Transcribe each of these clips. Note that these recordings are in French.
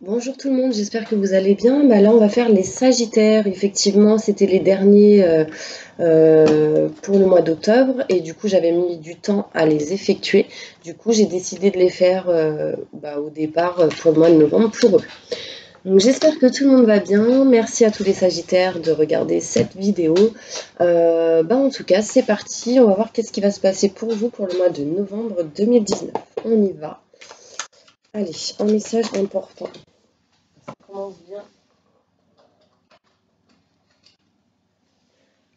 Bonjour tout le monde, j'espère que vous allez bien. Là, on va faire les Sagittaires. Effectivement, c'était les derniers pour le mois d'octobre et du coup, j'avais mis du temps à les effectuer. Du coup, j'ai décidé de les faire au départ pour le mois de novembre pour eux. Donc, j'espère que tout le monde va bien. Merci à tous les Sagittaires de regarder cette vidéo. En tout cas, c'est parti. On va voir qu'est-ce qui va se passer pour vous pour le mois de novembre 2019. On y va. Allez, un message important. Ça commence bien.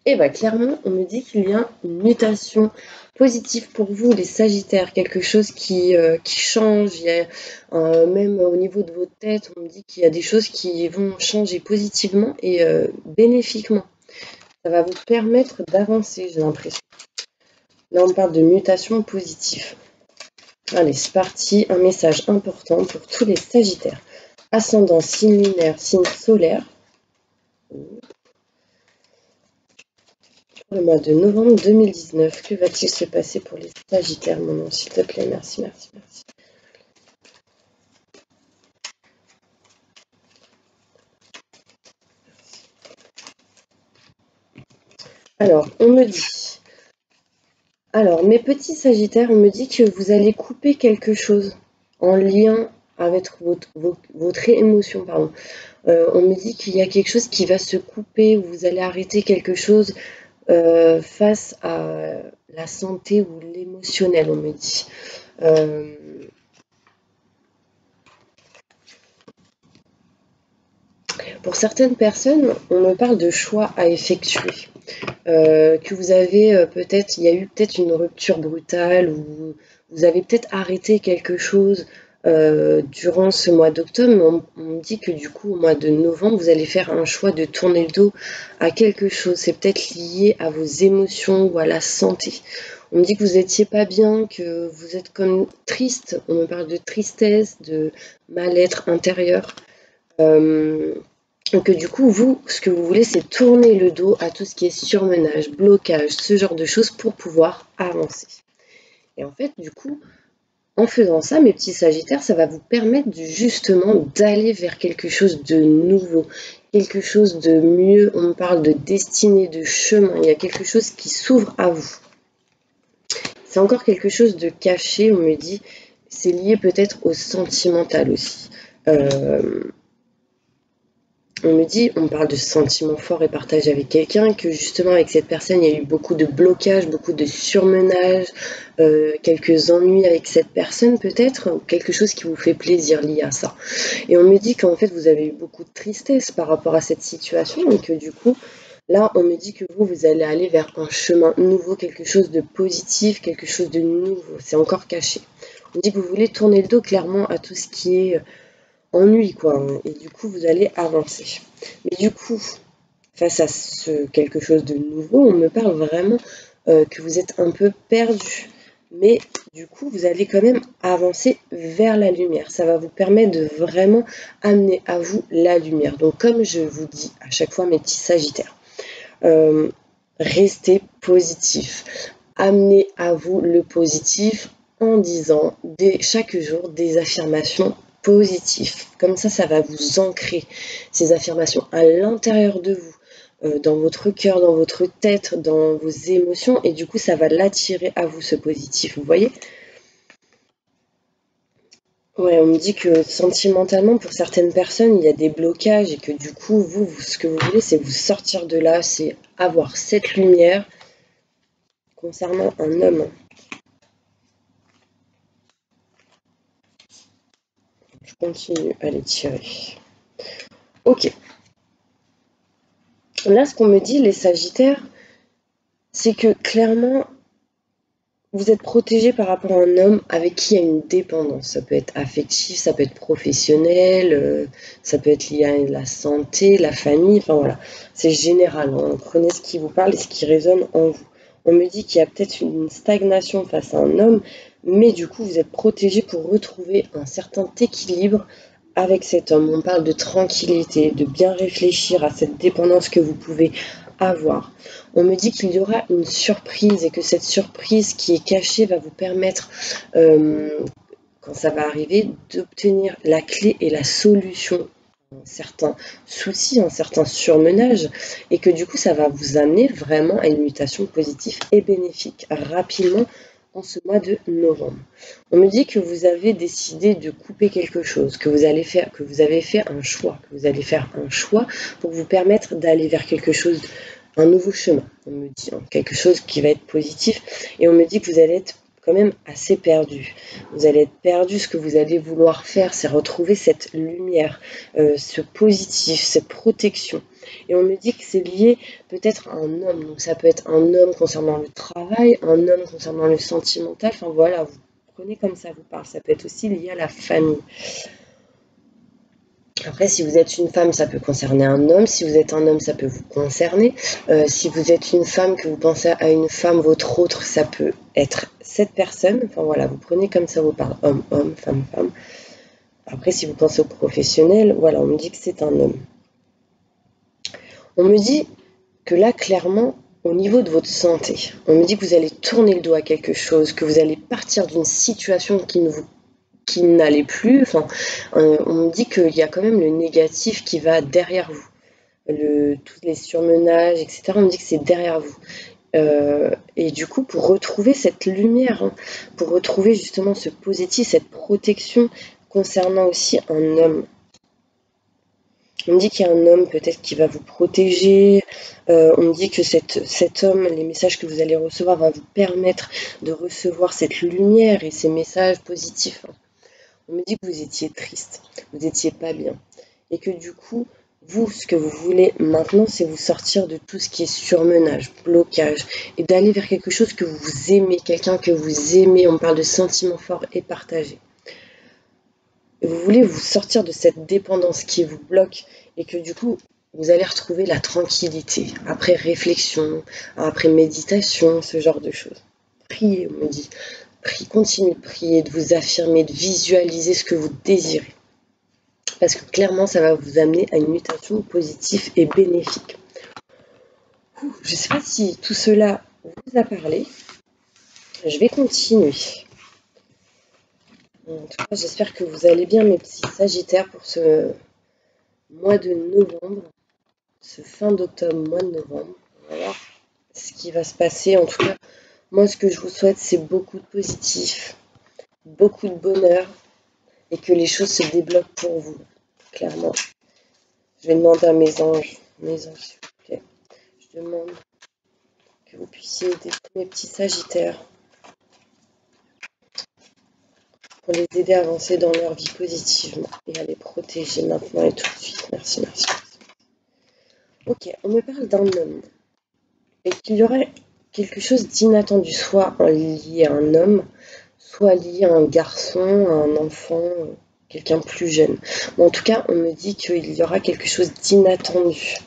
Et clairement, on me dit qu'il y a une mutation positive pour vous, les Sagittaires, quelque chose qui change. Il y a, même au niveau de votre tête, on me dit qu'il y a des choses qui vont changer positivement et bénéfiquement. Ça va vous permettre d'avancer, j'ai l'impression. Là, on parle de mutation positive. Allez, c'est parti. Un message important pour tous les Sagittaires. Ascendant, signe lunaire, signe solaire. Le mois de novembre 2019, que va-t-il se passer pour les Sagittaires, mon nom, s'il te plaît? Merci, merci, merci. Alors, on me dit... Alors, mes petits Sagittaires, on me dit que vous allez couper quelque chose en lien avec votre émotion, pardon. On me dit qu'il y a quelque chose qui va se couper, ou vous allez arrêter quelque chose face à la santé ou l'émotionnel, on me dit. Pour certaines personnes, on me parle de choix à effectuer. Que vous avez peut-être, il y a eu peut-être une rupture brutale ou vous avez peut-être arrêté quelque chose durant ce mois d'octobre, mais on me dit que du coup, au mois de novembre, vous allez faire un choix de tourner le dos à quelque chose. C'est peut-être lié à vos émotions ou à la santé. On me dit que vous n'étiez pas bien, que vous êtes comme triste. On me parle de tristesse, de mal-être intérieur. Donc du coup, vous, ce que vous voulez, c'est tourner le dos à tout ce qui est surmenage, blocage, ce genre de choses pour pouvoir avancer. Et en fait, du coup, en faisant ça, mes petits Sagittaires, ça va vous permettre justement d'aller vers quelque chose de nouveau, quelque chose de mieux. On me parle de destinée, de chemin. Il y a quelque chose qui s'ouvre à vous. C'est encore quelque chose de caché, on me dit. C'est lié peut-être au sentimental aussi. On me dit, on parle de sentiments forts et partagés avec quelqu'un, que justement avec cette personne, il y a eu beaucoup de blocages, beaucoup de surmenage, quelques ennuis avec cette personne peut-être, ou quelque chose qui vous fait plaisir lié à ça. Et on me dit qu'en fait, vous avez eu beaucoup de tristesse par rapport à cette situation et que du coup, là, on me dit que vous allez aller vers un chemin nouveau, quelque chose de positif, quelque chose de nouveau. C'est encore caché. On me dit que vous voulez tourner le dos clairement à tout ce qui est ennui, quoi. Et du coup, vous allez avancer. Mais du coup, face à ce quelque chose de nouveau, on me parle vraiment que vous êtes un peu perdu. Mais du coup, vous allez quand même avancer vers la lumière. Ça va vous permettre de vraiment amener à vous la lumière. Donc, comme je vous dis à chaque fois, mes petits Sagittaires, restez positif. Amenez à vous le positif en disant chaque jour des affirmations positives. Comme ça va vous ancrer ces affirmations à l'intérieur de vous, dans votre cœur, dans votre tête, dans vos émotions, et du coup, ça va l'attirer à vous, ce positif. Vous voyez? Ouais, on me dit que sentimentalement, pour certaines personnes, il y a des blocages et que du coup, ce que vous voulez, c'est vous sortir de là, c'est avoir cette lumière concernant un homme. Je continue à les tirer. Ok. Là, ce qu'on me dit, les Sagittaires, c'est que clairement, vous êtes protégé par rapport à un homme avec qui il y a une dépendance. Ça peut être affectif, ça peut être professionnel, ça peut être lié à la santé, la famille, enfin voilà. C'est général, hein. Prenez ce qui vous parle et ce qui résonne en vous. On me dit qu'il y a peut-être une stagnation face à un homme, mais du coup, vous êtes protégé pour retrouver un certain équilibre avec cet homme. On parle de tranquillité, de bien réfléchir à cette dépendance que vous pouvez avoir. On me dit qu'il y aura une surprise et que cette surprise qui est cachée va vous permettre, quand ça va arriver, d'obtenir la clé et la solution à un certain souci, un certain surmenage, et que du coup ça va vous amener vraiment à une mutation positive et bénéfique rapidement en ce mois de novembre. On me dit que vous avez décidé de couper quelque chose, que vous avez fait un choix, que vous allez faire un choix pour vous permettre d'aller vers quelque chose, un nouveau chemin. On me dit quelque chose qui va être positif, et on me dit que vous allez être quand même assez perdu. Vous allez être perdu, ce que vous allez vouloir faire, c'est retrouver cette lumière, ce positif, cette protection. Et on me dit que c'est lié peut-être à un homme. Donc ça peut être un homme concernant le travail, un homme concernant le sentimental. Enfin voilà, vous prenez comme ça vous parle. Ça peut être aussi lié à la famille. Après, si vous êtes une femme, ça peut concerner un homme. Si vous êtes un homme, ça peut vous concerner. Si vous êtes une femme, que vous pensez à une femme, votre autre, ça peut être cette personne. Enfin voilà, vous prenez comme ça vous parle. Homme, homme, femme, femme. Après, si vous pensez au professionnel, voilà, on me dit que c'est un homme. On me dit que là, clairement, au niveau de votre santé, on me dit que vous allez tourner le dos à quelque chose, que vous allez partir d'une situation qui n'allait plus. Enfin, on me dit qu'il y a quand même le négatif qui va derrière vous. Tous les surmenages, etc. On me dit que c'est derrière vous. Et du coup, pour retrouver cette lumière, pour retrouver justement ce positif, cette protection concernant aussi un homme. On me dit qu'il y a un homme peut-être qui va vous protéger. On me dit que cet homme, les messages que vous allez recevoir, va vous permettre de recevoir cette lumière et ces messages positifs. On me dit que vous étiez triste, vous n'étiez pas bien. Et que du coup, vous, ce que vous voulez maintenant, c'est vous sortir de tout ce qui est surmenage, blocage, et d'aller vers quelque chose que vous aimez, quelqu'un que vous aimez. On parle de sentiments forts et partagés. Et vous voulez vous sortir de cette dépendance qui vous bloque et que du coup, vous allez retrouver la tranquillité après réflexion, après méditation, ce genre de choses. Priez, on me dit. Continuez de prier, de vous affirmer, de visualiser ce que vous désirez. Parce que clairement, ça va vous amener à une mutation positive et bénéfique. Je ne sais pas si tout cela vous a parlé. Je vais continuer. En tout cas, j'espère que vous allez bien, mes petits sagittaires, pour ce mois de novembre, ce fin d'octobre, mois de novembre. On va voir ce qui va se passer. En tout cas, moi, ce que je vous souhaite, c'est beaucoup de positif, beaucoup de bonheur, et que les choses se débloquent pour vous, clairement. Je vais demander à mes anges, s'il vous plaît. Je demande que vous puissiez aider tous mes petits sagittaires pour les aider à avancer dans leur vie positivement et à les protéger maintenant et tout de suite. Merci, merci. Ok, on me parle d'un homme et qu'il y aurait quelque chose d'inattendu, soit lié à un homme, soit lié à un garçon, à un enfant, quelqu'un plus jeune. Mais en tout cas, on me dit qu'il y aura quelque chose d'inattendu.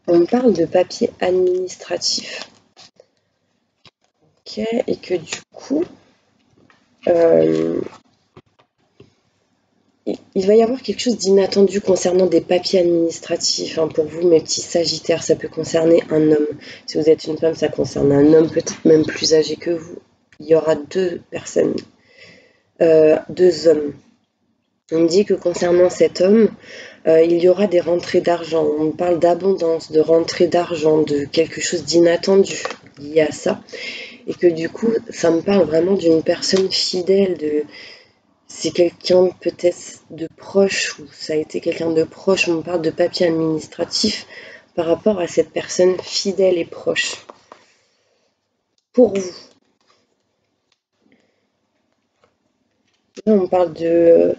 On me parle de papier administratif. Ok, et que du coup, il va y avoir quelque chose d'inattendu concernant des papiers administratifs. Pour vous, mes petits sagittaires, ça peut concerner un homme. Si vous êtes une femme, ça concerne un homme, peut-être même plus âgé que vous. Il y aura deux personnes, deux hommes. On me dit que concernant cet homme, il y aura des rentrées d'argent. On me parle d'abondance, de rentrées d'argent, de quelque chose d'inattendu lié à ça. Et que du coup, ça me parle vraiment d'une personne fidèle, c'est quelqu'un peut-être de proche, ou ça a été quelqu'un de proche. On me parle de papier administratif par rapport à cette personne fidèle et proche. Pour vous. Là, on me parle de...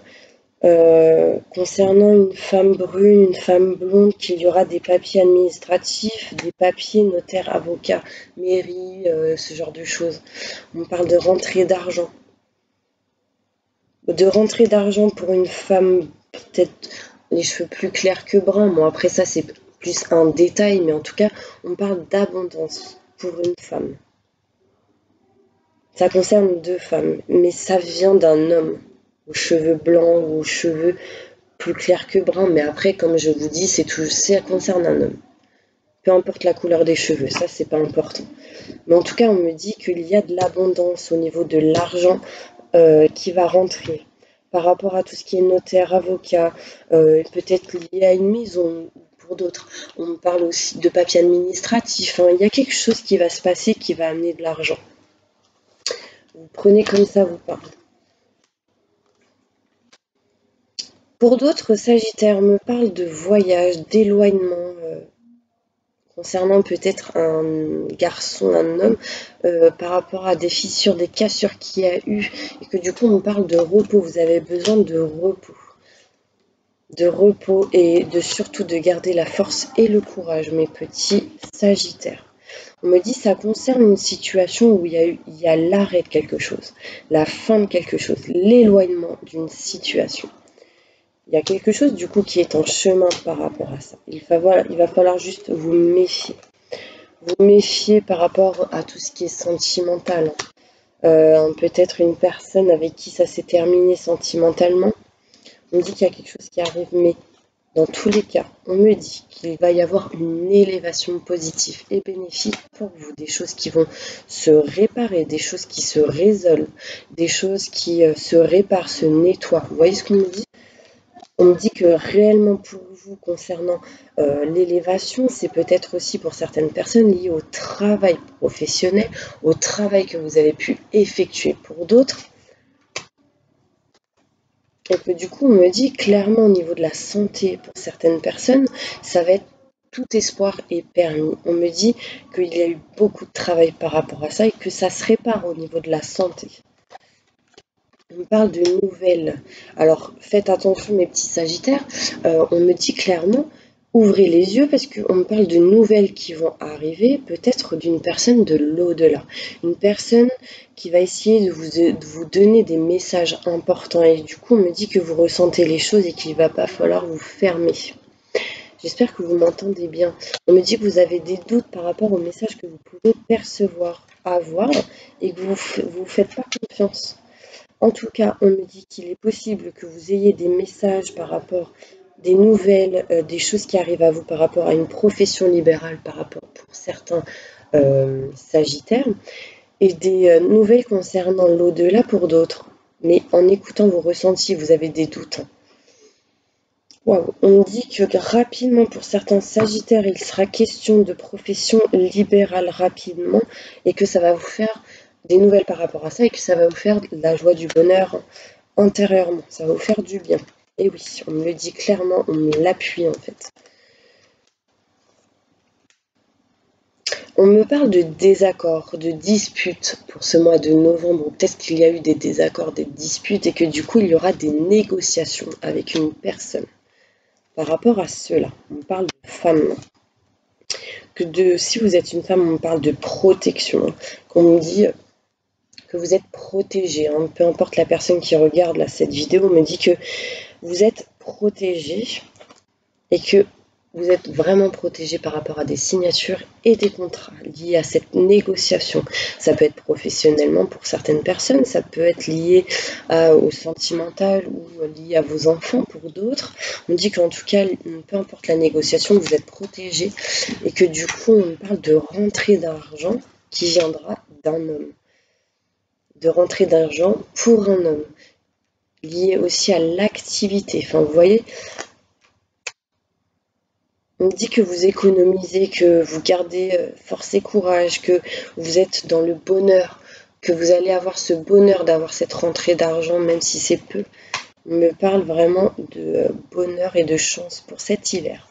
concernant une femme brune, une femme blonde, qu'il y aura des papiers administratifs, des papiers notaires, avocats, mairie, ce genre de choses. On me parle de rentrée d'argent. De rentrée d'argent pour une femme, peut-être les cheveux plus clairs que bruns. Bon, après ça, c'est plus un détail, mais en tout cas, on parle d'abondance pour une femme. Ça concerne deux femmes, mais ça vient d'un homme aux cheveux blancs ou aux cheveux plus clairs que bruns. Mais après, comme je vous dis, ça concerne un homme. Peu importe la couleur des cheveux, ça, c'est pas important. Mais en tout cas, on me dit qu'il y a de l'abondance au niveau de l'argent qui va rentrer. Par rapport à tout ce qui est notaire, avocat, peut-être lié à une maison pour d'autres. On parle aussi de papier administratif, hein. Il y a quelque chose qui va se passer qui va amener de l'argent. Vous prenez comme ça vous parle. Pour d'autres, Sagittaire me parle de voyage, d'éloignement, concernant peut-être un garçon, un homme, par rapport à des fissures, des cassures qu'il y a eu, et que du coup on parle de repos. Vous avez besoin de repos et surtout de garder la force et le courage, mes petits Sagittaires. On me dit ça concerne une situation où il y a l'arrêt de quelque chose, la fin de quelque chose, l'éloignement d'une situation. Il y a quelque chose du coup qui est en chemin par rapport à ça. Il va falloir juste vous méfier. Vous méfier par rapport à tout ce qui est sentimental. Peut-être une personne avec qui ça s'est terminé sentimentalement. On me dit qu'il y a quelque chose qui arrive, mais dans tous les cas, on me dit qu'il va y avoir une élévation positive et bénéfique pour vous. Des choses qui vont se réparer, des choses qui se résolvent, des choses qui se réparent, se nettoient. Vous voyez ce qu'on me dit? On me dit que réellement pour vous, concernant l'élévation, c'est peut-être aussi pour certaines personnes lié au travail professionnel, au travail que vous avez pu effectuer pour d'autres. Et que du coup, on me dit clairement au niveau de la santé pour certaines personnes, ça va être tout espoir est permis. On me dit qu'il y a eu beaucoup de travail par rapport à ça et que ça se répare au niveau de la santé. On me parle de nouvelles. Alors, faites attention, mes petits Sagittaires. On me dit clairement, ouvrez les yeux parce qu'on me parle de nouvelles qui vont arriver, peut-être d'une personne de l'au-delà. Une personne qui va essayer de vous donner des messages importants. Et du coup, on me dit que vous ressentez les choses et qu'il ne va pas falloir vous fermer. J'espère que vous m'entendez bien. On me dit que vous avez des doutes par rapport aux messages que vous pouvez percevoir, avoir, et que vous ne faites pas confiance. En tout cas, on me dit qu'il est possible que vous ayez des messages par rapport des nouvelles, des choses qui arrivent à vous par rapport à une profession libérale, par rapport pour certains Sagittaires, et des nouvelles concernant l'au-delà pour d'autres. Mais en écoutant vos ressentis, vous avez des doutes. Wow. On me dit que rapidement, pour certains Sagittaires, il sera question de profession libérale rapidement et que ça va vous faire des nouvelles par rapport à ça et que ça va vous faire de la joie, du bonheur intérieurement. Ça va vous faire du bien. Et oui, on me le dit clairement, on me l'appuie en fait. On me parle de désaccords, de disputes pour ce mois de novembre. Peut-être qu'il y a eu des désaccords, des disputes et que du coup, il y aura des négociations avec une personne. Par rapport à cela, on parle de femmes. Si vous êtes une femme, on parle de protection. Qu'on me dit que vous êtes protégé. Hein. Peu importe la personne qui regarde cette vidéo, me dit que vous êtes protégé et que vous êtes vraiment protégé par rapport à des signatures et des contrats liés à cette négociation. Ça peut être professionnellement pour certaines personnes, ça peut être lié au sentimental ou lié à vos enfants pour d'autres. On dit qu'en tout cas, peu importe la négociation, vous êtes protégé et que du coup, on parle de rentrée d'argent qui viendra d'un homme. De rentrée d'argent pour un homme. Lié aussi à l'activité. Enfin, vous voyez, on dit que vous économisez, que vous gardez force et courage, que vous êtes dans le bonheur, que vous allez avoir ce bonheur d'avoir cette rentrée d'argent, même si c'est peu. On me parle vraiment de bonheur et de chance pour cet hiver.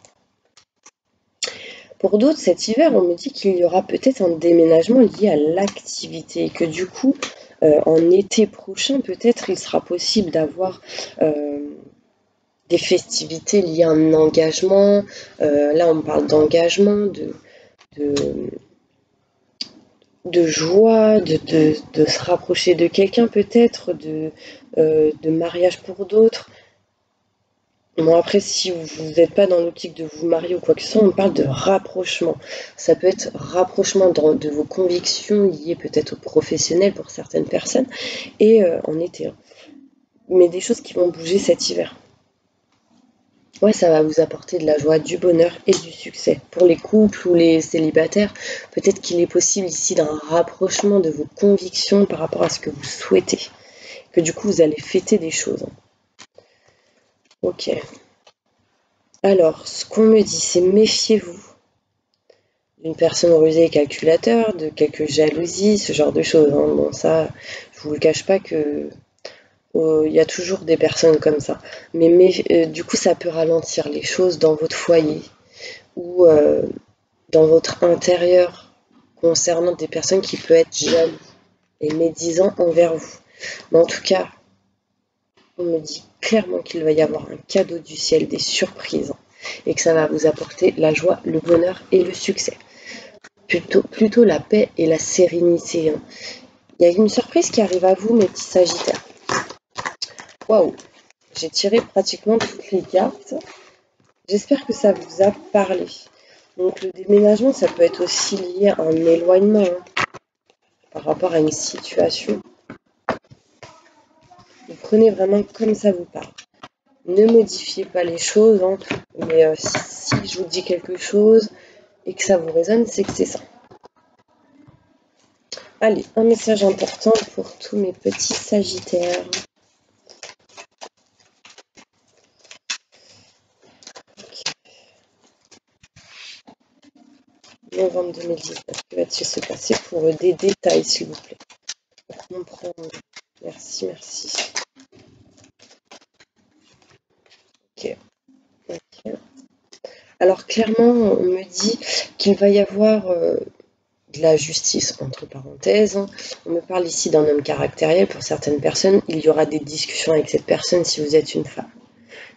Pour d'autres, cet hiver, on me dit qu'il y aura peut-être un déménagement lié à l'activité et que du coup, en été prochain, peut-être, il sera possible d'avoir des festivités liées à un engagement. Là, on parle d'engagement, de joie, de se rapprocher de quelqu'un peut-être, de mariage pour d'autres. Bon, après, si vous n'êtes pas dans l'optique de vous marier ou quoi que ce soit, on parle de rapprochement. Ça peut être rapprochement de vos convictions liées peut-être au professionnel pour certaines personnes et en été. Mais des choses qui vont bouger cet hiver. Ouais, ça va vous apporter de la joie, du bonheur et du succès. Pour les couples ou les célibataires, peut-être qu'il est possible ici d'un rapprochement de vos convictions par rapport à ce que vous souhaitez. que du coup vous allez fêter des choses. Ok. Alors, ce qu'on me dit, c'est méfiez-vous d'une personne rusée et calculateur, de quelques jalousies, ce genre de choses. Bon, ça, je vous le cache pas que il y a toujours des personnes comme ça. Mais du coup, ça peut ralentir les choses dans votre foyer ou dans votre intérieur concernant des personnes qui peuvent être jaloux et médisants envers vous. Mais en tout cas, on me dit clairement qu'il va y avoir un cadeau du ciel, des surprises, et que ça va vous apporter la joie, le bonheur et le succès. Plutôt la paix et la sérénité. Il y a une surprise qui arrive à vous, mes petits sagittaires. Waouh! J'ai tiré pratiquement toutes les cartes. J'espère que ça vous a parlé. Donc le déménagement, ça peut être aussi lié à un éloignement par rapport à une situation. Vous prenez vraiment comme ça vous parle. Ne modifiez pas les choses, mais si je vous dis quelque chose et que ça vous résonne, c'est que c'est ça. Allez, un message important pour tous mes petits sagittaires. Novembre 2019, que va-t-il se passer pour des détails, s'il vous plaît, pour comprendre. Merci, merci. Ok. Alors clairement, on me dit qu'il va y avoir de la justice, entre parenthèses. On me parle ici d'un homme caractériel. Pour certaines personnes, il y aura des discussions avec cette personne si vous êtes une femme.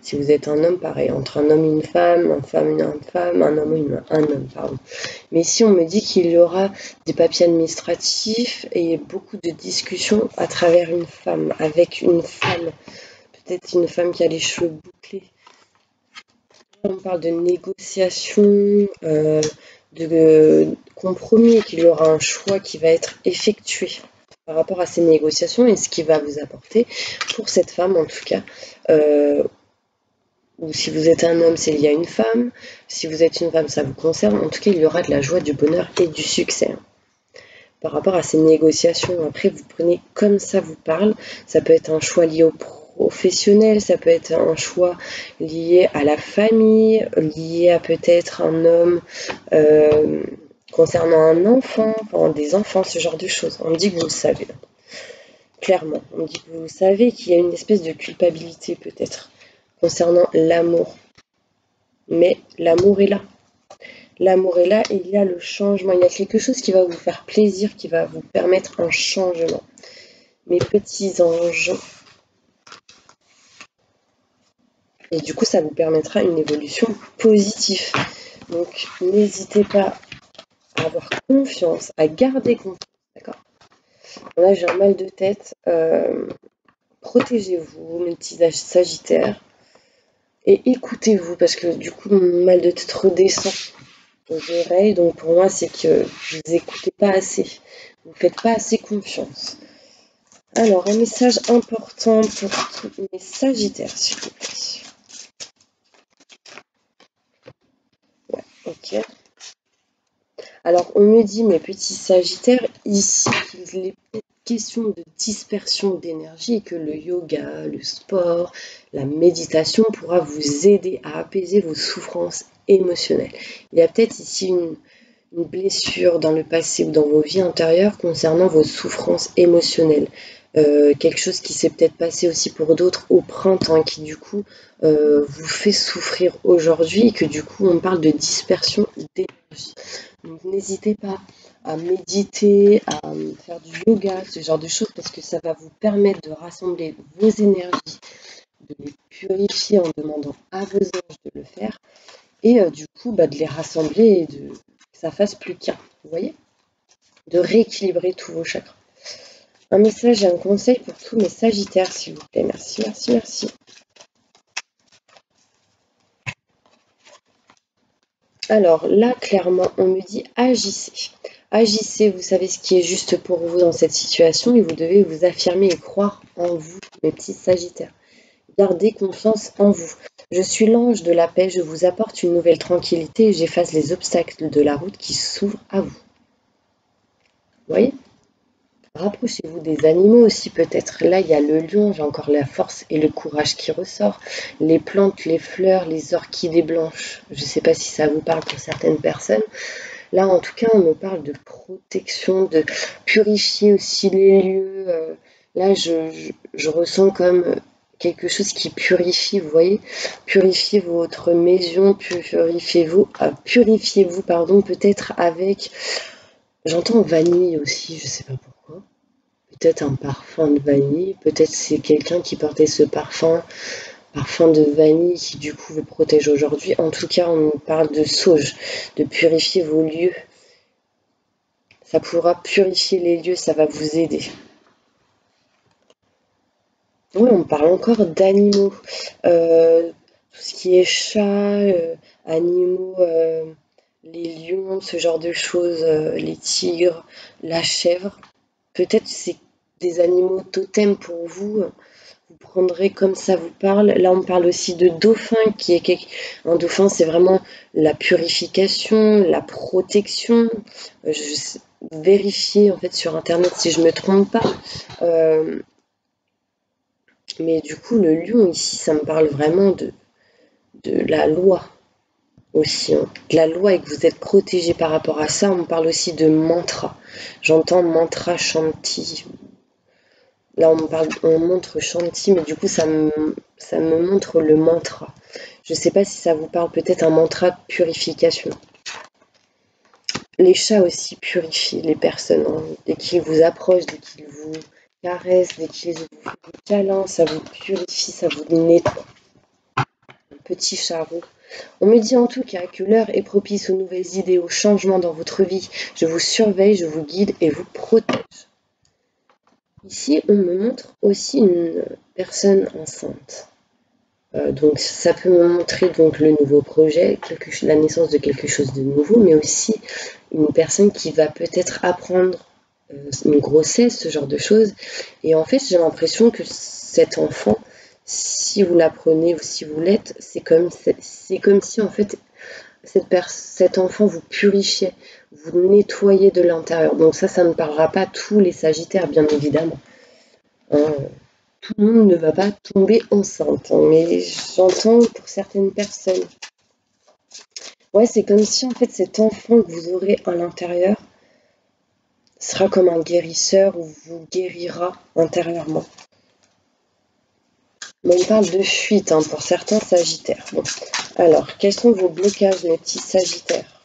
Si vous êtes un homme, pareil, entre un homme et une femme, un homme et un homme, pardon. Mais ici, on me dit qu'il y aura des papiers administratifs et beaucoup de discussions à travers une femme, avec une femme, peut-être une femme qui a les cheveux bouclés. On parle de négociations, de compromis, qu'il y aura un choix qui va être effectué par rapport à ces négociations et ce qui va vous apporter, pour cette femme en tout cas, ou si vous êtes un homme, c'est lié à une femme, si vous êtes une femme, ça vous concerne, en tout cas il y aura de la joie, du bonheur et du succès. Par rapport à ces négociations, après vous prenez comme ça vous parle, ça peut être un choix lié au professionnel, ça peut être un choix lié à la famille, lié à peut-être un homme concernant un enfant, enfin des enfants, ce genre de choses. On me dit que vous le savez, clairement. On me dit que vous savez qu'il y a une espèce de culpabilité peut-être concernant l'amour. Mais l'amour est là. L'amour est là et il y a le changement. Il y a quelque chose qui va vous faire plaisir, qui va vous permettre un changement. Mes petits anges. Et du coup, ça vous permettra une évolution positive. Donc, n'hésitez pas à avoir confiance, à garder confiance. D'accord ? Là, j'ai un mal de tête. Protégez-vous, mes petits sagittaires. Et écoutez-vous, parce que du coup, mon mal de tête redescend aux oreilles. Donc, pour moi, c'est que vous n'écoutez pas assez. Vous ne faites pas assez confiance. Alors, un message important pour tous mes sagittaires, s'il vous plaît. Ouais, ok. Alors, on me dit, mes petits sagittaires, ici, qu'il est question de dispersion d'énergie et que le yoga, le sport, la méditation pourra vous aider à apaiser vos souffrances émotionnelles. Il y a peut-être ici une blessure dans le passé ou dans vos vies antérieures concernant vos souffrances émotionnelles. Quelque chose qui s'est peut-être passé aussi pour d'autres au printemps, qui du coup vous fait souffrir aujourd'hui et que du coup on parle de dispersion d'énergie. Donc n'hésitez pas à méditer, à faire du yoga, ce genre de choses, parce que ça va vous permettre de rassembler vos énergies, de les purifier en demandant à vos anges de le faire, et du coup de les rassembler et que ça fasse plus qu'un, vous voyez, de rééquilibrer tous vos chakras. Un message et un conseil pour tous mes sagittaires, s'il vous plaît. Merci, merci, merci. Alors là, clairement, on me dit agissez. Agissez, vous savez ce qui est juste pour vous dans cette situation et vous devez vous affirmer et croire en vous, mes petits sagittaires. Gardez confiance en vous. Je suis l'ange de la paix, je vous apporte une nouvelle tranquillité et j'efface les obstacles de la route qui s'ouvrent à vous. Vous voyez ? Rapprochez-vous des animaux aussi peut-être. Là, il y a le lion, j'ai encore la force et le courage qui ressort. Les plantes, les fleurs, les orchidées blanches. Je ne sais pas si ça vous parle pour certaines personnes. Là, en tout cas, on me parle de protection, de purifier aussi les lieux. Là, je ressens comme quelque chose qui purifie, vous voyez, purifiez votre maison, purifiez-vous, pardon, peut-être avec, j'entends vanille aussi, je sais pas pourquoi, peut-être un parfum de vanille, peut-être c'est quelqu'un qui portait ce parfum de vanille qui du coup vous protège aujourd'hui. En tout cas, on nous parle de sauge, de purifier vos lieux. Ça pourra purifier les lieux, ça va vous aider. Oui, on parle encore d'animaux. Tout ce qui est chat, animaux, les lions, ce genre de choses, les tigres, la chèvre. Peut-être c'est des animaux totems pour vous. Vous prendrez comme ça vous parle. Là, on parle aussi de dauphin, un dauphin, c'est vraiment la purification, la protection. Vérifiez en fait sur internet si je me trompe pas. Euh, mais du coup, le lion ici, ça me parle vraiment de la loi aussi, hein. De la loi et que vous êtes protégé par rapport à ça. On me parle aussi de mantra. J'entends mantra shanti. Là, on montre Shanti, mais du coup, ça me montre le mantra. Je ne sais pas si ça vous parle, peut-être un mantra de purification. Les chats aussi purifient les personnes, hein. Dès qu'ils vous approchent, dès qu'ils vous caressent, dès qu'ils vous font des câlins, ça vous purifie, ça vous nettoie. Un petit chat roux. On me dit en tout cas que l'heure est propice aux nouvelles idées, aux changements dans votre vie. Je vous surveille, je vous guide et vous protège. Ici, on me montre aussi une personne enceinte. Donc ça peut me montrer donc le nouveau projet, la naissance de quelque chose de nouveau, mais aussi une personne qui va peut-être apprendre une grossesse, ce genre de choses. Et en fait, j'ai l'impression que cet enfant, si vous l'apprenez ou si vous l'êtes, c'est comme si en fait cet enfant vous purifiait, vous nettoyez de l'intérieur. Donc ça ne parlera pas à tous les Sagittaires, bien évidemment. Hein, tout le monde ne va pas tomber enceinte, hein, mais j'entends pour certaines personnes. Ouais, c'est comme si en fait cet enfant que vous aurez à l'intérieur sera comme un guérisseur ou vous guérira intérieurement. Mais on parle de fuite, hein, pour certains Sagittaires. Bon. Alors, quels sont vos blocages, mes petits Sagittaires?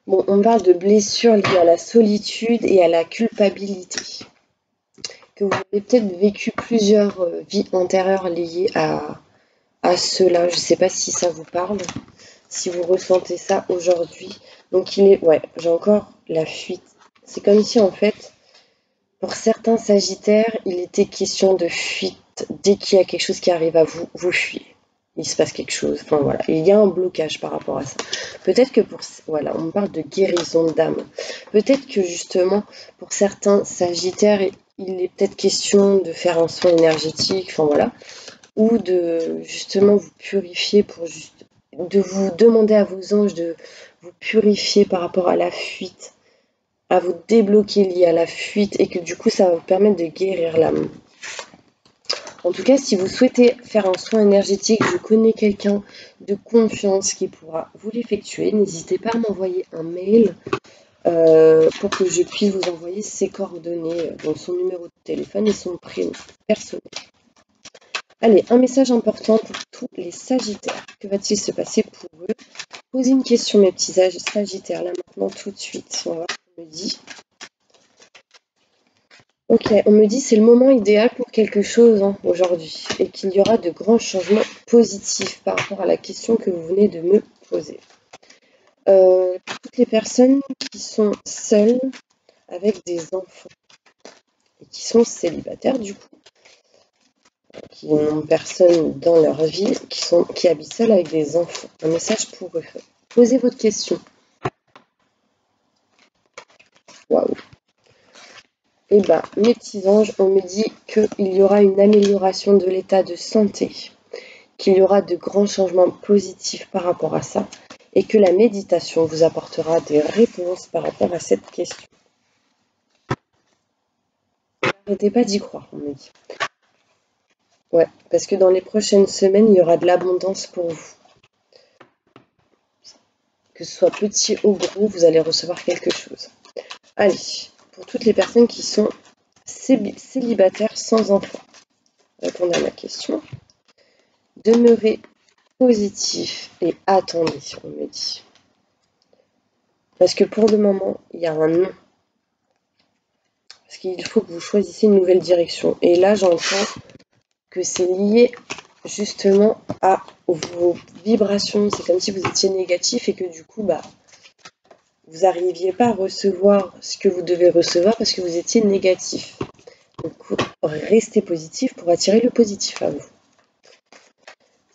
Bon, on parle de blessures liées à la solitude et à la culpabilité. Que vous avez peut-être vécu plusieurs vies antérieures liées à cela. Je ne sais pas si ça vous parle, si vous ressentez ça aujourd'hui. Donc ouais, j'ai encore la fuite. C'est comme si en fait, pour certains Sagittaires, il était question de fuite. Dès qu'il y a quelque chose qui arrive à vous, vous fuyez. Il se passe quelque chose. Enfin voilà, il y a un blocage par rapport à ça. Peut-être que voilà, on me parle de guérison d'âme. Peut-être que justement, pour certains Sagittaires, il est peut-être question de faire un soin énergétique. Enfin voilà, ou de justement vous purifier de vous demander à vos anges de vous purifier par rapport à la fuite, à vous débloquer lié à la fuite et que du coup ça va vous permettre de guérir l'âme. En tout cas, si vous souhaitez faire un soin énergétique, je connais quelqu'un de confiance qui pourra vous l'effectuer. N'hésitez pas à m'envoyer un mail pour que je puisse vous envoyer ses coordonnées, donc son numéro de téléphone et son prénom personnel. Allez, un message important pour tous les Sagittaires. Que va-t-il se passer pour eux? Posez une question, mes petits Sagittaires, là maintenant, tout de suite. On va voir ce qu'on me dit. Ok, on me dit c'est le moment idéal pour quelque chose, hein, aujourd'hui et qu'il y aura de grands changements positifs par rapport à la question que vous venez de me poser. Toutes les personnes qui sont seules avec des enfants et qui sont célibataires du coup, qui n'ont personne dans leur vie, qui habitent seuls avec des enfants. Un message pour eux. Posez votre question. Waouh. Eh bien, mes petits anges, on me dit qu'il y aura une amélioration de l'état de santé, qu'il y aura de grands changements positifs par rapport à ça, et que la méditation vous apportera des réponses par rapport à cette question. N'arrêtez pas d'y croire, on me dit. Ouais, parce que dans les prochaines semaines, il y aura de l'abondance pour vous. Que ce soit petit ou gros, vous allez recevoir quelque chose. Allez, pour toutes les personnes qui sont célibataires sans enfant, répondez à ma question. Demeurez positif et attendez, on me dit. Parce que pour le moment, il y a un non. Parce qu'il faut que vous choisissiez une nouvelle direction. Et là, j'entends que c'est lié justement à vos vibrations. C'est comme si vous étiez négatif et que du coup, vous n'arriviez pas à recevoir ce que vous devez recevoir parce que vous étiez négatif. Donc, restez positif pour attirer le positif à vous.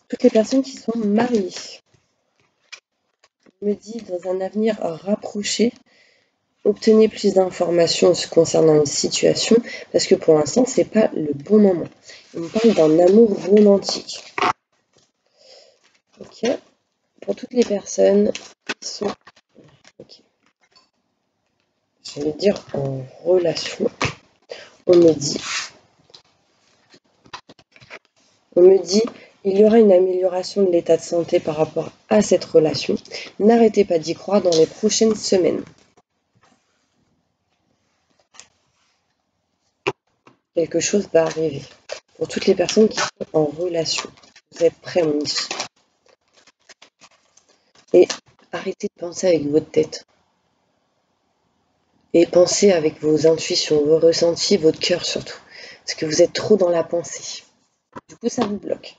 Toutes les personnes qui sont mariées, me dit dans un avenir rapproché, obtenez plus d'informations concernant une situation parce que pour l'instant, c'est pas le bon moment. On parle d'un amour romantique. Ok. Pour toutes les personnes qui sont, j'allais dire en relation, on me dit, il y aura une amélioration de l'état de santé par rapport à cette relation. N'arrêtez pas d'y croire dans les prochaines semaines. Quelque chose va arriver. Pour toutes les personnes qui sont en relation, vous êtes prêts, on me dit. Et arrêtez de penser avec votre tête. Et pensez avec vos intuitions, vos ressentis, votre cœur surtout. Parce que vous êtes trop dans la pensée. Du coup, ça vous bloque.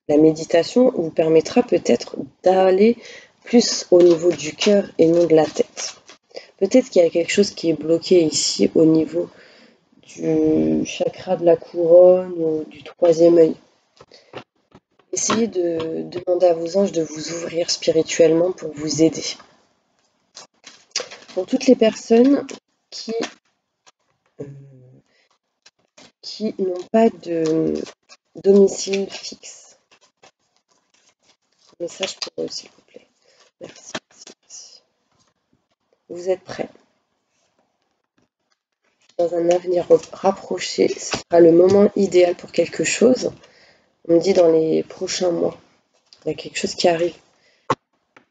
La méditation vous permettra peut-être d'aller plus au niveau du cœur et non de la tête. Peut-être qu'il y a quelque chose qui est bloqué ici au niveau du chakra de la couronne ou du troisième œil. Essayez de demander à vos anges de vous ouvrir spirituellement pour vous aider. Pour toutes les personnes qui n'ont pas de domicile fixe. Message pour eux, s'il vous plaît. Merci, merci. Vous êtes prêts? Dans un avenir rapproché, ce sera le moment idéal pour quelque chose. On me dit dans les prochains mois, il y a quelque chose qui arrive.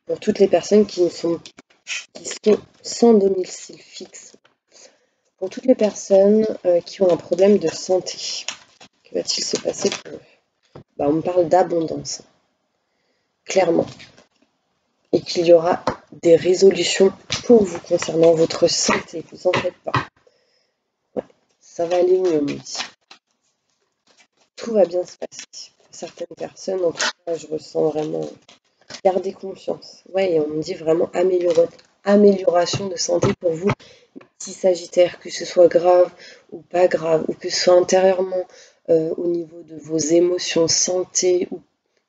Pour toutes les personnes qui sont sans domicile fixe. Pour toutes les personnes qui ont un problème de santé. Que va-t-il se passer pour eux? On me parle d'abondance, clairement. Et qu'il y aura des résolutions pour vous concernant votre santé. Vous en faites pas. Ouais, ça va aller mieux, on me dit. Tout va bien se passer. Pour certaines personnes, en tout cas, je ressens vraiment garder confiance. Ouais, et on me dit vraiment amélioration de santé pour vous, petit Sagittaire, que ce soit grave ou pas grave, ou que ce soit intérieurement au niveau de vos émotions, santé ou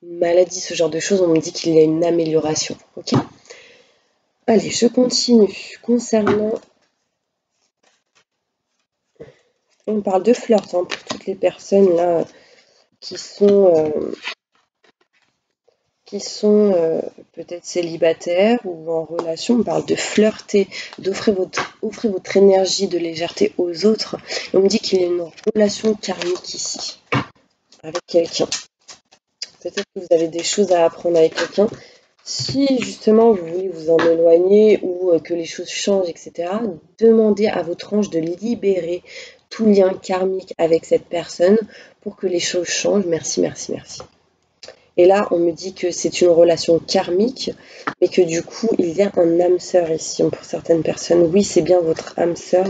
une maladie, ce genre de choses, on me dit qu'il y a une amélioration. Ok ? Allez, je continue. Concernant... On parle de flirt pour toutes les personnes là qui sont peut-être célibataires ou en relation. On parle de flirter, d'offrir votre énergie de légèreté aux autres. Et on me dit qu'il y a une relation karmique ici, avec quelqu'un. Peut-être que vous avez des choses à apprendre avec quelqu'un. Si justement vous voulez vous en éloigner ou que les choses changent, etc., demandez à votre ange de libérer tout lien karmique avec cette personne pour que les choses changent. Merci, merci, merci. Et là, on me dit que c'est une relation karmique, mais que du coup, il y a un âme sœur ici. Pour certaines personnes, oui, c'est bien votre âme sœur,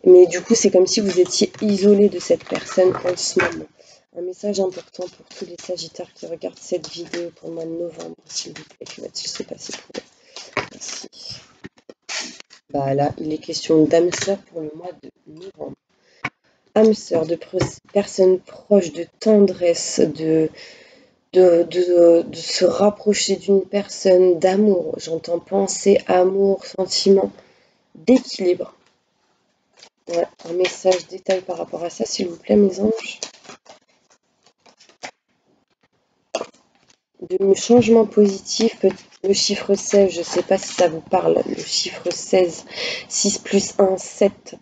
mais du coup, c'est comme si vous étiez isolé de cette personne en ce moment. Un message important pour tous les Sagittaires qui regardent cette vidéo pour le mois de novembre, s'il vous plaît. Que va-t-il se passer pour eux? Merci. Là, il est question d'âme sœur pour le mois de novembre. Âme sœur, de personnes proches, de tendresse, de se rapprocher d'une personne, d'amour. J'entends pensée, amour, sentiment, d'équilibre. Ouais, un message détail par rapport à ça, s'il vous plaît, mes anges. De changement positif, Le chiffre 16, je ne sais pas si ça vous parle. Le chiffre 16, 6 plus 1, 7.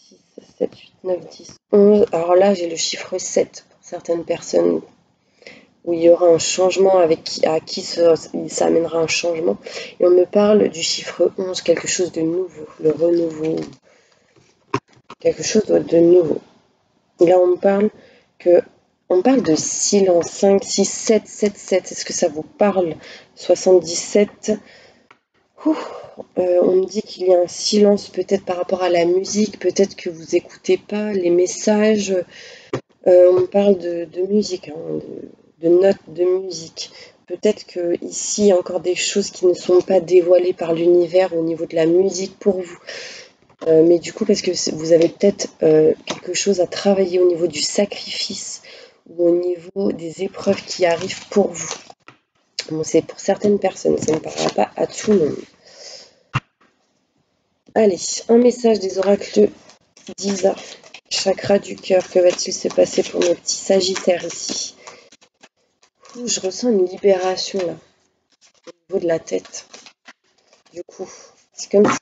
6, 7, 8, 9, 10, 11. Alors là, j'ai le chiffre 7 pour certaines personnes où il y aura un changement à qui ça amènera un changement. Et on me parle du chiffre 11, quelque chose de nouveau, le renouveau, quelque chose de nouveau. Là, on parle de silence, 5, 6, 7, 7, 7. Est-ce que ça vous parle? 77. On me dit qu'il y a un silence peut-être par rapport à la musique, peut-être que vous n'écoutez pas les messages. On me parle de musique, hein, de notes de musique. Peut-être qu'ici, il y a encore des choses qui ne sont pas dévoilées par l'univers au niveau de la musique pour vous. Mais du coup, parce que vous avez peut-être quelque chose à travailler au niveau du sacrifice ou au niveau des épreuves qui arrivent pour vous. Bon, c'est pour certaines personnes, ça ne parlera pas à tout le monde. Allez, un message des oracles d'Isa. Chakra du cœur, que va-t-il se passer pour nos petits sagittaires ici? Je ressens une libération là, au niveau de la tête. Du coup, c'est comme si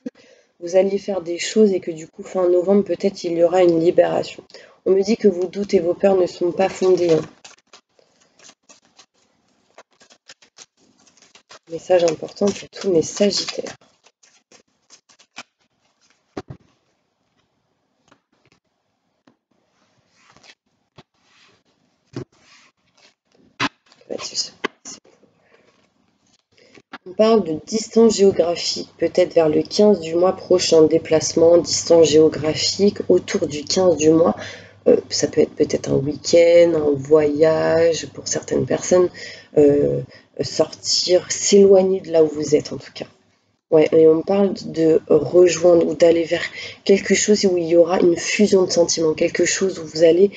vous alliez faire des choses et que du coup, fin novembre, peut-être il y aura une libération. On me dit que vos doutes et vos peurs ne sont pas fondés. Hein. Message important pour tous mes sagittaires. On parle de distance géographique, peut-être vers le 15 du mois prochain, déplacement, distance géographique, autour du 15 du mois. Ça peut être peut-être un week-end, un voyage pour certaines personnes, sortir, s'éloigner de là où vous êtes en tout cas. Ouais, et on parle de rejoindre ou d'aller vers quelque chose où il y aura une fusion de sentiments, quelque chose où vous allez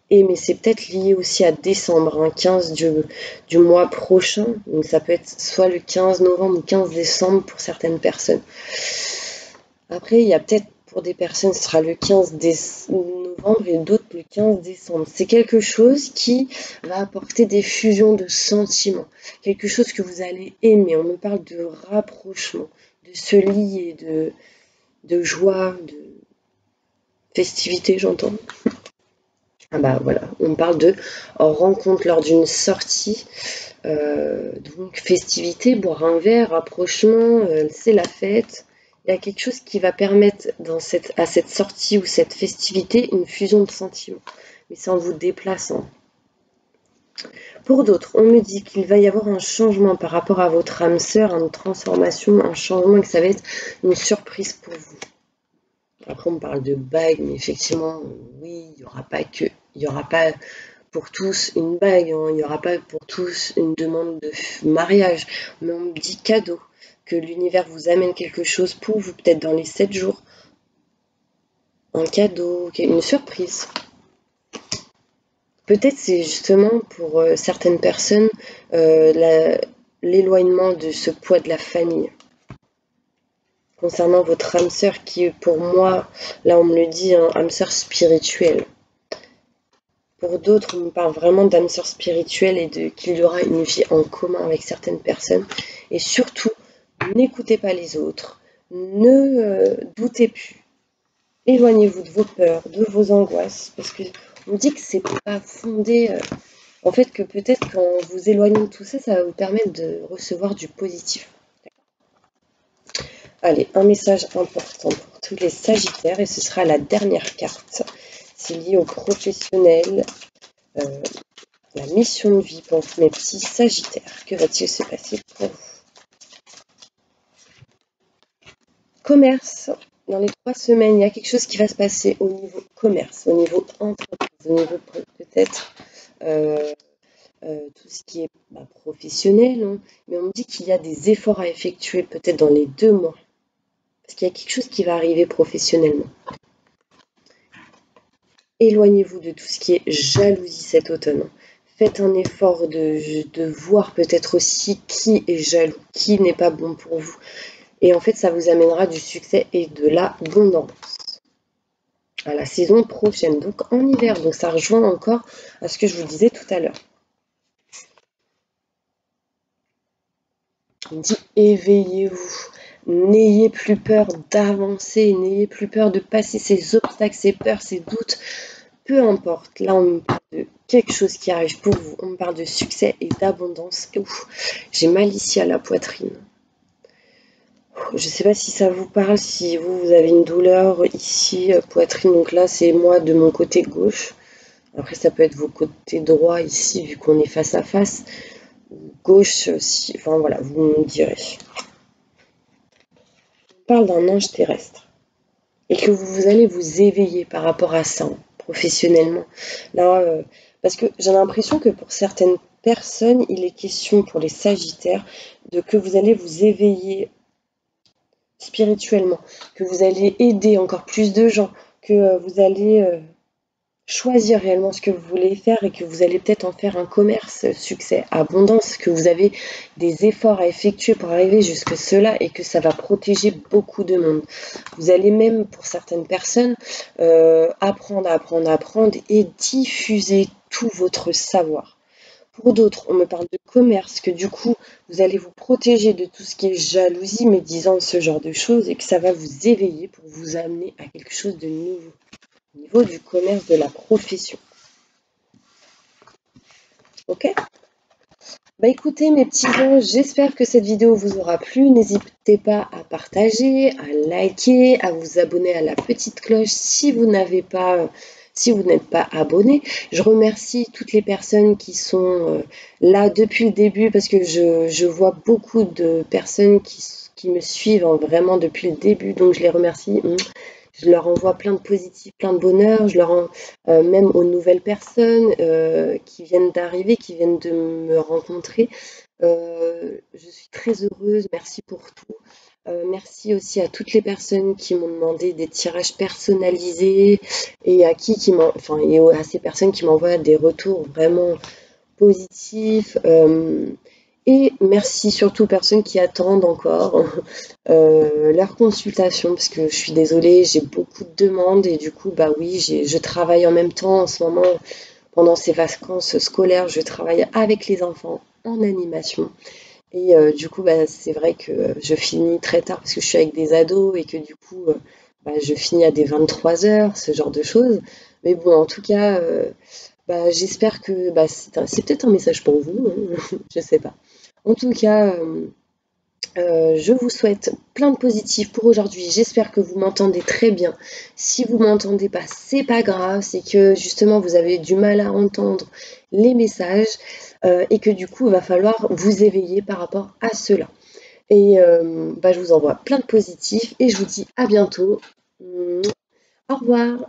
aimer. C'est peut-être lié aussi à décembre, hein, 15 du mois prochain. Donc ça peut être soit le 15 novembre ou 15 décembre pour certaines personnes. Après, il y a peut-être pour des personnes, ce sera le 15 novembre et d'autres le 15 décembre. C'est quelque chose qui va apporter des fusions de sentiments, quelque chose que vous allez aimer. On me parle de rapprochement, de se lier, de joie, de festivité, j'entends. Ah bah voilà, on parle de rencontre lors d'une sortie, donc festivité, boire un verre, rapprochement, c'est la fête. Il y a quelque chose qui va permettre à cette sortie ou cette festivité une fusion de sentiments, mais c'est en vous déplaçant. Pour d'autres, on me dit qu'il va y avoir un changement par rapport à votre âme sœur, une transformation, un changement, et que ça va être une surprise pour vous. Après, on parle de bague, mais effectivement, oui, il n'y aura pas pour tous une bague, hein, il n'y aura pas pour tous une demande de mariage, mais on me dit cadeau, que l'univers vous amène quelque chose pour vous, peut-être dans les 7 jours, un cadeau, une surprise. Peut-être c'est justement pour certaines personnes l'éloignement de ce poids de la famille. Concernant votre âme sœur qui est pour moi, là on me le dit, hein, âme sœur spirituelle. Pour d'autres, on me parle vraiment d'âme sœur spirituelle et qu'il y aura une vie en commun avec certaines personnes. Et surtout, n'écoutez pas les autres, ne doutez plus. Éloignez-vous de vos peurs, de vos angoisses, parce qu'on dit que c'est pas fondé. En fait, que peut-être qu'en vous éloignant de tout ça, ça va vous permettre de recevoir du positif. Allez, un message important pour tous les sagittaires, et ce sera la dernière carte. C'est lié au professionnel, la mission de vie pour mes petits sagittaires. Que va-t-il se passer pour vous? Commerce, dans les 3 semaines, il y a quelque chose qui va se passer au niveau commerce, au niveau entreprise, au niveau peut-être tout ce qui est professionnel, hein. Mais on me dit qu'il y a des efforts à effectuer peut-être dans les 2 mois. Parce qu'il y a quelque chose qui va arriver professionnellement. Éloignez-vous de tout ce qui est jalousie cet automne. Faites un effort de voir peut-être aussi qui est jaloux, qui n'est pas bon pour vous. Et en fait, ça vous amènera du succès et de l'abondance à la saison prochaine, donc en hiver. Donc ça rejoint encore à ce que je vous disais tout à l'heure. Il dit éveillez-vous. N'ayez plus peur d'avancer, n'ayez plus peur de passer ces obstacles, ces peurs, ces doutes. Peu importe, là on me parle de quelque chose qui arrive pour vous, on me parle de succès et d'abondance. J'ai mal ici à la poitrine. Je ne sais pas si ça vous parle, si vous avez une douleur ici, poitrine, donc là c'est moi de mon côté gauche. Après ça peut être vos côtés droits ici, vu qu'on est face à face. Gauche, si, enfin voilà, vous me direz. On parle d'un ange terrestre. Et que vous allez vous éveiller par rapport à ça, professionnellement. Là, parce que j'ai l'impression que pour certaines personnes, il est question pour les Sagittaires de que vous allez vous éveiller spirituellement, que vous allez aider encore plus de gens, que vous allez choisir réellement ce que vous voulez faire et que vous allez peut-être en faire un commerce, succès, abondance, que vous avez des efforts à effectuer pour arriver jusque cela et que ça va protéger beaucoup de monde. Vous allez même, pour certaines personnes, apprendre et diffuser tout votre savoir. Pour d'autres, on me parle de commerce, que du coup, vous allez vous protéger de tout ce qui est jalousie, médisance, ce genre de choses, et que ça va vous éveiller pour vous amener à quelque chose de nouveau au niveau du commerce, de la profession. Ok? Bah écoutez mes petits anges, j'espère que cette vidéo vous aura plu. N'hésitez pas à partager, à liker, à vous abonner à la petite cloche si vous n'avez pas, si vous n'êtes pas abonné. Je remercie toutes les personnes qui sont là depuis le début parce que je vois beaucoup de personnes qui me suivent vraiment depuis le début, donc je les remercie. Je leur envoie plein de positifs, plein de bonheur. Je leur même aux nouvelles personnes qui viennent d'arriver, qui viennent de me rencontrer. Je suis très heureuse. Merci pour tout. Merci aussi à toutes les personnes qui m'ont demandé des tirages personnalisés et à et à ces personnes qui m'envoient des retours vraiment positifs. Et merci surtout aux personnes qui attendent encore leur consultation, parce que je suis désolée, j'ai beaucoup de demandes et du coup, bah oui, je travaille en même temps en ce moment. Pendant ces vacances scolaires, je travaille avec les enfants en animation. Et du coup, bah, c'est vrai que je finis très tard parce que je suis avec des ados et que du coup, bah, je finis à des 23 heures, ce genre de choses. Mais bon, en tout cas, bah, j'espère que bah, c'est peut-être un message pour vous, hein, je sais pas. En tout cas, je vous souhaite plein de positifs pour aujourd'hui. J'espère que vous m'entendez très bien. Si vous m'entendez pas, c'est pas grave. C'est que justement vous avez du mal à entendre les messages et que du coup il va falloir vous éveiller par rapport à cela. Et bah, je vous envoie plein de positifs et je vous dis à bientôt. Au revoir.